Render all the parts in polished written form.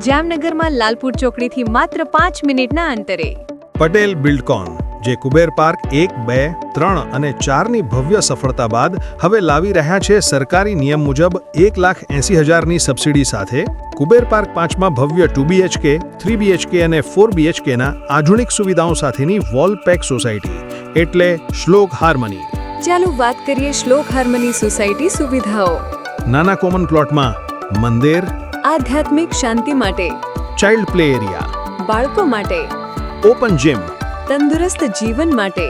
જામનગરમાં લાલપુર ચોકડીથી માત્ર 5 મિનિટના અંતરે પટેલ બિલ્ડકોન, જે કુબેર પાર્ક 1, 2, 3 અને 4ની ભવ્ય સફળતા બાદ હવે લાવી રહ્યા છે સરકારી નિયમ મુજબ 1,80,000ની સબસિડી સાથે કુબેર પાર્ક 5માં ભવ્ય 2 BHK, 3 BHK અને 4 BHKના આધુનિક સુવિધાઓ સાથેની વોલ પેક સોસાયટી એટલે શ્લોક હાર્મની. ચાલો વાત કરીએ શ્લોક હાર્મની સોસાયટી સુવિધાઓ. નાના કોમન પ્લોટમાં મંદિર, આધ્યાત્મિક શાંતિ માટે, ચાઇલ્ડ પ્લે એરિયા, બાળકો માટે, ઓપન જીમ તંદુરસ્ત જીવન માટે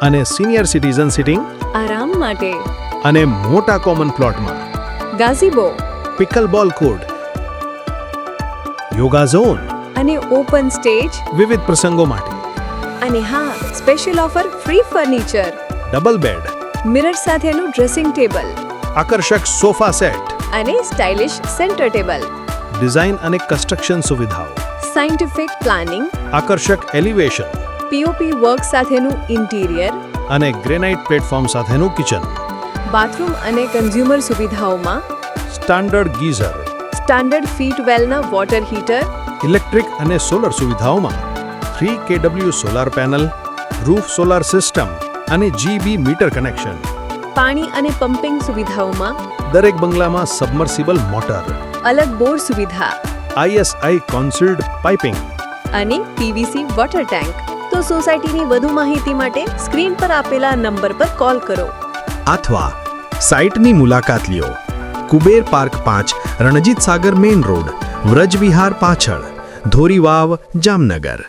અને સિનિયર સિટીઝન સિટિંગ આરામ માટે, અને મોટા કોમન પ્લોટમાં gazebo pickle ball court, yoga zone અને ઓપન સ્ટેજ, વિવિધ પ્રસંગો માટે, અને હા, special offer free furniture, double bed, mirror સાથેનું ડ્રેસિંગ ટેબલ આકર્ષક સોફા સેટ, અને સ્ટાઇલિશ સેન્ટર ટેબલ, ડિઝાઇન અને કન્સ્ટ્રક્શન સુવિધાઓ, સાયન્ટિફિક પ્લાનિંગ, આકર્ષક એલિવેશન પીઓપી વર્ક સાથેનું ઇન્ટિરિયર, અને ગ્રેનાઇટ પ્લેટફોર્મ સાથેનું કિચન, બાથરૂમ અને કન્ઝ્યુમર સુવિધાઓમાં સ્ટાન્ડર્ડ ગીઝર, સ્ટાન્ડર્ડ ફીટ વેલના વોટર હીટર, ઇલેક્ટ્રિક અને સોલર સુવિધાઓમાં 3 kW solar panel, roof solar system અને GB મીટર કનેક્શન, પાણી અને પમ્પિંગ સુવિધાઓમાં દરેક બંગલામાં સબમર્સિબલ મોટર, અલગ બોર સુવિધા ISI કોન્સિલ્ડ પાઇપિંગ અને PVC વોટર ટેન્ક. તો સોસાયટીની વધુ માહિતી માટે સ્ક્રીન પર આપેલા નંબર પર કોલ કરો અથવા સાઇટની મુલાકાત લ્યો. Kuber park 5, Ranjit Sagar main road, Vraj વિહાર પાછળ, ધોરીવાવ, જામનગર.